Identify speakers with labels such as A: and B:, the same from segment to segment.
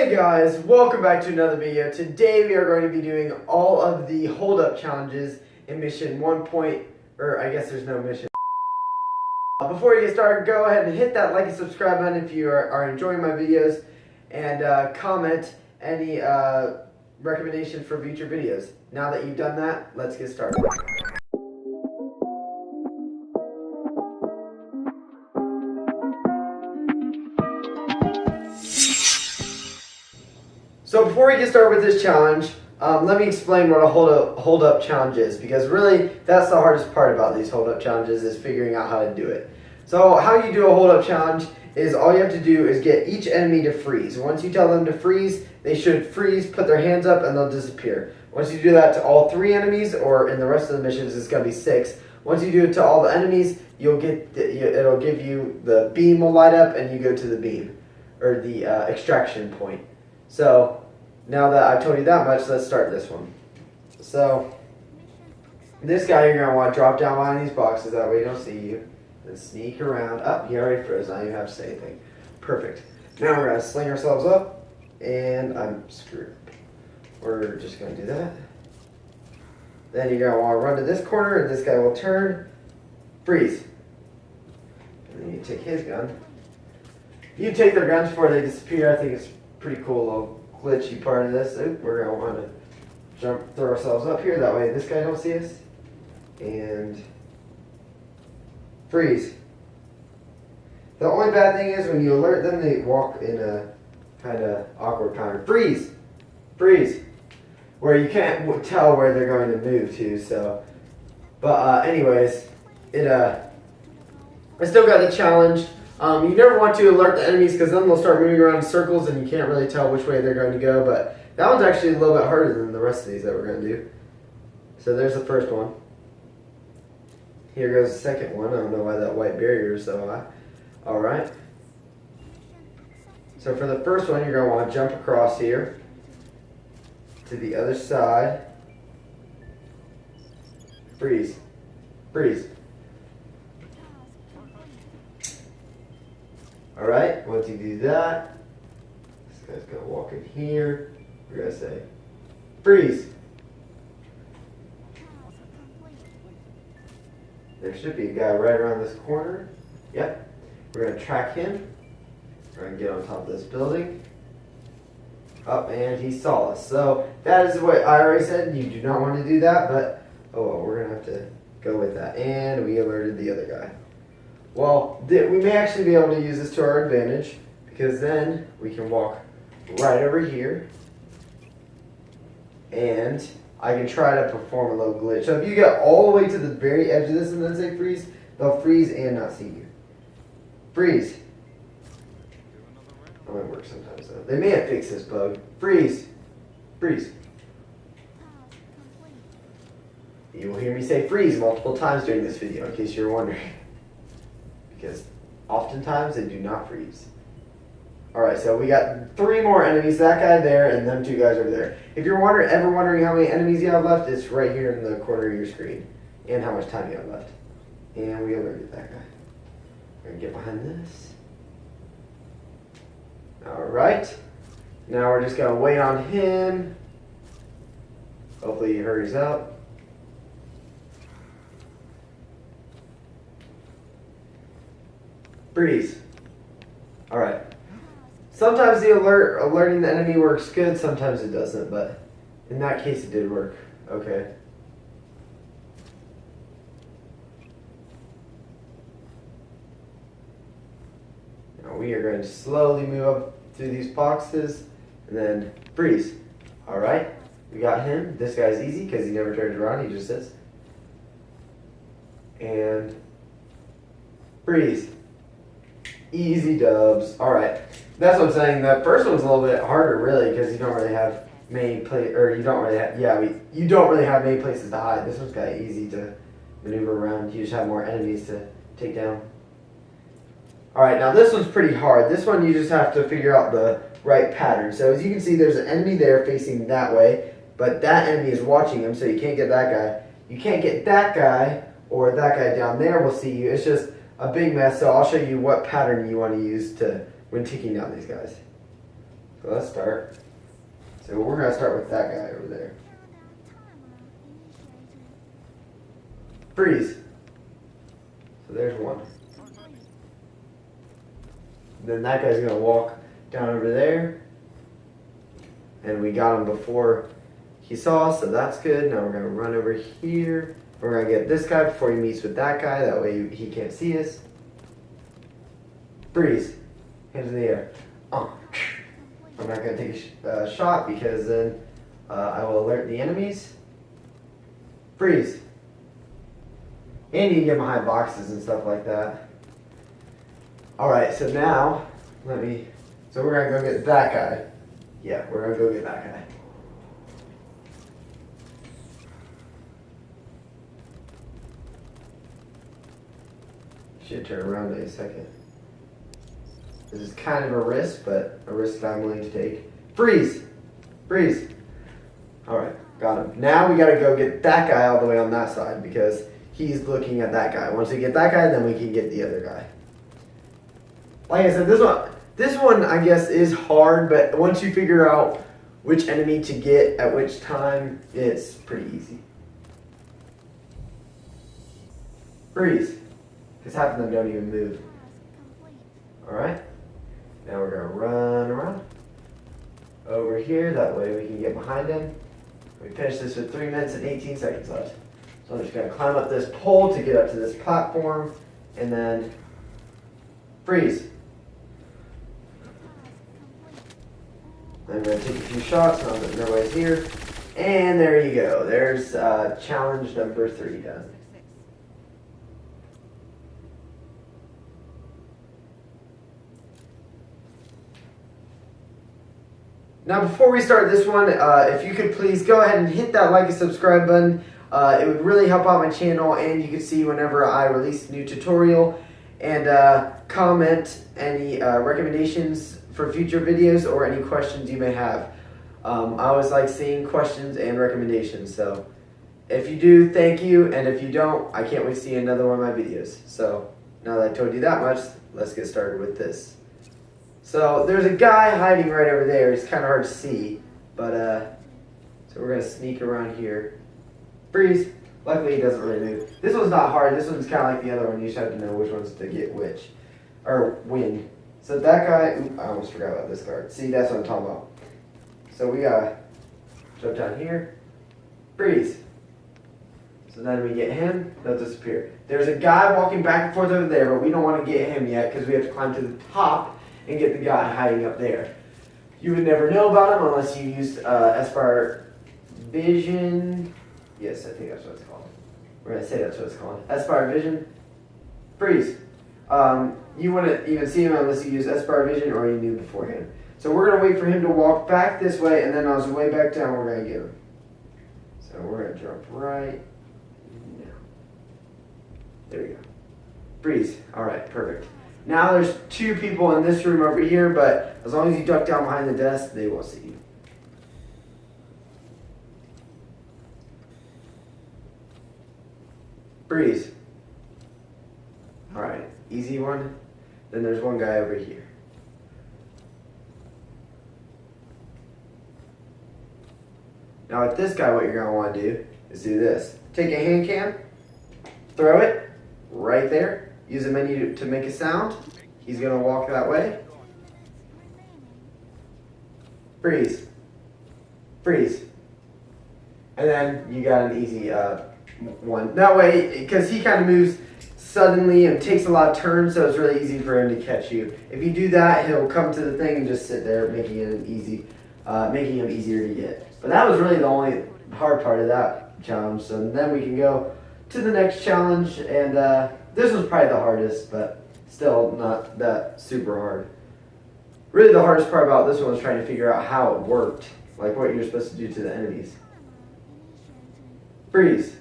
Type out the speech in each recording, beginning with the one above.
A: Hey guys, welcome back to another video. Today we are going to be doing all of the hold-up challenges in mission 1 point, or I guess there's no mission. Before you get started, go ahead and hit that like and subscribe button if you are enjoying my videos, and comment any recommendations for future videos. Now that you've done that, let's get started. So before we get started with this challenge, let me explain what a hold-up challenge is, because really that's the hardest part about these hold-up challenges, is figuring out how to do it. So how you do a hold-up challenge is all you have to do is get each enemy to freeze. Once you tell them to freeze, they should freeze, put their hands up, and they'll disappear. Once you do that to all 3 enemies, or in the rest of the missions it's going to be 6, once you do it to all the enemies, it'll give you the beam will light up and you go to the beam, or the extraction point. So now that I've told you that much, let's start this one. So this guy, you're going to want to drop down behind these boxes, that way he don't see you. Then sneak around. Up, he already froze, now you have to say anything. Perfect. Now we're going to sling ourselves up, and I'm screwed. We're just going to do that. Then you're going to want to run to this corner, and this guy will turn. Freeze. And then you take his gun. You take their guns before they disappear. I think it's pretty cool little glitchy part of this. We're going to want to throw ourselves up here, that way this guy don't see us. And freeze. The only bad thing is when you alert them, they walk in a kind of awkward pattern. Freeze! Freeze! Where you can't tell where they're going to move to, so. But anyways, I still got the challenge. You never want to alert the enemies, because then they'll start moving around in circles and you can't really tell which way they're going to go. But that one's actually a little bit harder than the rest of these that we're going to do. So there's the first one. Here goes the second one. I don't know why that white barrier is so high. Alright. So for the first one, you're going to want to jump across here to the other side. Freeze. Freeze. Alright, once you do that, this guy's going to walk in here. We're going to say, freeze. There should be a guy right around this corner. Yep. We're going to track him. We're going to get on top of this building. Up, and he saw us. So that is what I already said. You do not want to do that, but oh well, we're going to have to go with that. And we alerted the other guy. Well, we may actually be able to use this to our advantage, because then we can walk right over here, and I can try to perform a little glitch. So if you get all the way to the very edge of this and then say freeze, they'll freeze and not see you. Freeze. That might work sometimes though. They may have fixed this bug. Freeze. Freeze. You will hear me say freeze multiple times during this video, in case you're wondering. Because oftentimes they do not freeze. Alright, so we got 3 more enemies, that guy there and them 2 guys over there. If you're ever wondering how many enemies you have left, it's right here in the corner of your screen. And how much time you have left. And we alerted that guy. We're going to get behind this. Alright. Now we're just going to wait on him. Hopefully he hurries up. Freeze. Alright. Sometimes the alerting the enemy works good, sometimes it doesn't, but in that case it did work. Okay. Now we are going to slowly move up through these boxes and then freeze. Alright. We got him. This guy's easy because he never turns around, he just sits. And freeze. Easy dubs. Alright. That's what I'm saying. The first one's a little bit harder, really, because you don't really have many you don't really have many places to hide. This one's kind of easy to maneuver around. You just have more enemies to take down. Alright, now this one's pretty hard. This one you just have to figure out the right pattern. So as you can see, there's an enemy there facing that way, but that enemy is watching him, so you can't get that guy. You can't get that guy, or that guy down there will see you. It's just a big mess, so I'll show you what pattern you want to use when taking down these guys. So let's start. So we're going to start with that guy over there. Freeze. So there's one. Then that guy's going to walk down over there. And we got him before he saw us, so that's good. Now we're going to run over here. We're going to get this guy before he meets with that guy. That way he can't see us. Freeze. Hands in the air. I'm not going to take a shot because then I will alert the enemies. Freeze. And you can get behind boxes and stuff like that. Alright, so now, so we're going to go get that guy. Yeah, we're going to go get that guy. Should turn around in a second. This is kind of a risk, but a risk I'm willing to take. Freeze! Freeze! Alright, got him. Now we gotta go get that guy all the way on that side because he's looking at that guy. Once we get that guy, then we can get the other guy. Like I said, this one I guess is hard, but once you figure out which enemy to get at which time, it's pretty easy. Freeze! Because half of them don't even move. Alright? Now we're going to run around over here. That way we can get behind him. We finish this with 3 minutes and 18 seconds left. So I'm just going to climb up this pole to get up to this platform. And then freeze. I'm going to take a few shots. Now that nobody's here. And there you go. There's challenge number 3 done. Now before we start this one, if you could please go ahead and hit that like and subscribe button. It would really help out my channel, and you can see whenever I release a new tutorial. And comment any recommendations for future videos or any questions you may have. I always like seeing questions and recommendations. So if you do, thank you. And if you don't, I can't wait to see another one of my videos. So now that I told you that much, let's get started with this. So there's a guy hiding right over there. It's kind of hard to see, but so we're gonna sneak around here. Freeze. Luckily he doesn't really move. This one's not hard. This one's kind of like the other one. You just have to know which ones to get which, or win. So that guy. I almost forgot about this card. See, that's what I'm talking about. So we gotta jump down here. Freeze. So then we get him. They'll disappear. There's a guy walking back and forth over there, but we don't want to get him yet because we have to climb to the top and get the guy hiding up there. You would never know about him unless you used Espire Vision. Yes, I think that's what it's called. We're going to say that's what it's called. Espire Vision. Freeze. You wouldn't even see him unless you use Espire Vision or you knew beforehand. So we're going to wait for him to walk back this way, and then on his way back down, we're going to get him. So we're going to jump right now. There we go. Freeze. All right, perfect. Now there's 2 people in this room over here, but as long as you duck down behind the desk, they won't see you. Freeze. Alright, easy one. Then there's one guy over here. Now with this guy, what you're going to want to do is do this. Take a hand cam, throw it right there. Use the menu to make a sound. He's going to walk that way. Freeze. Freeze. And then you got an easy one. That way, because he kind of moves suddenly and takes a lot of turns, so it's really easy for him to catch you. If you do that, he'll come to the thing and just sit there, making him easier to get. But that was really the only hard part of that challenge. So then we can go to the next challenge, and this was probably the hardest, but still not that super hard. Really the hardest part about this one was trying to figure out how it worked, like what you're supposed to do to the enemies. Freeze.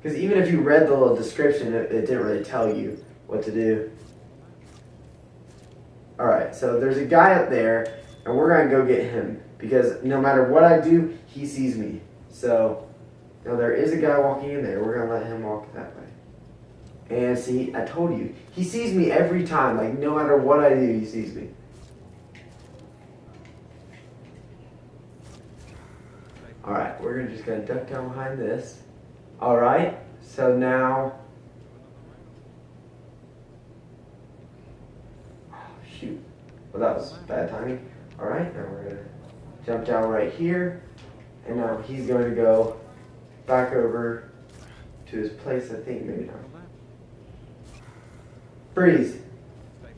A: Because even if you read the little description, it didn't really tell you what to do. Alright, so there's a guy up there, and we're going to go get him. Because no matter what I do, he sees me. So, now there is a guy walking in there. We're going to let him walk that way. And see, I told you, he sees me every time. Like, no matter what I do, he sees me. Alright, we're just gonna duck down behind this. Alright, so now, oh, shoot, well that was bad timing. Alright, now we're gonna jump down right here, and now he's going to go back over to his place, I think, maybe not. Freeze.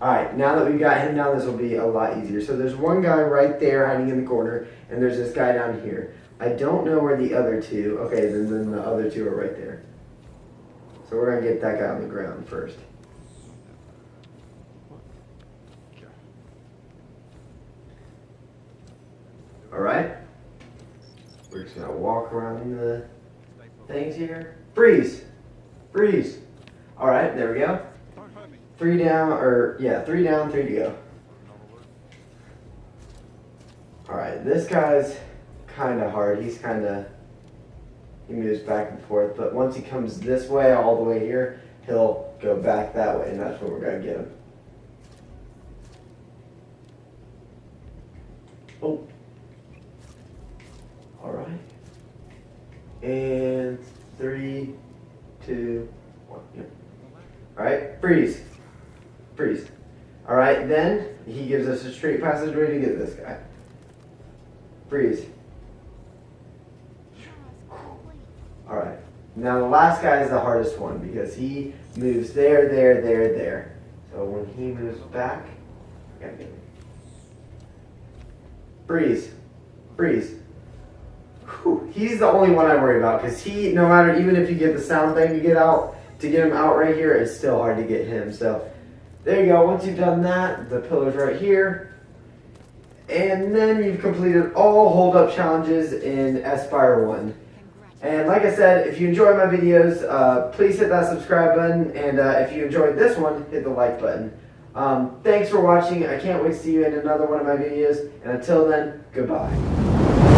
A: Alright, now that we've got him down, this will be a lot easier. So there's one guy right there hiding in the corner, and there's this guy down here. I don't know where the other two, okay, then the other two are right there. So we're going to get that guy on the ground first. Alright. We're just going to walk around the things here. Freeze! Freeze! Alright, there we go. 3 down, or yeah, 3 down, 3 to go. Alright, this guy's kind of hard. He moves back and forth, but once he comes this way, all the way here, he'll go back that way, and that's where we're going to get him. Oh. Alright. And 3, 2, 1. Yep. Alright, freeze. Freeze. Alright, then he gives us a straight passageway to get this guy. Freeze. Alright. Now the last guy is the hardest one because he moves there, there, there, there. So when he moves back, I gotta get him. Freeze. Freeze. Whew. He's the only one I worry about because he, no matter, even if you get the sound thing to get him out right here, it's still hard to get him. So there you go. Once you've done that, the pillar's right here. And then you've completed all hold-up challenges in Espire 1. And like I said, if you enjoy my videos, please hit that subscribe button. And if you enjoyed this one, hit the like button. Thanks for watching. I can't wait to see you in another one of my videos. And until then, goodbye.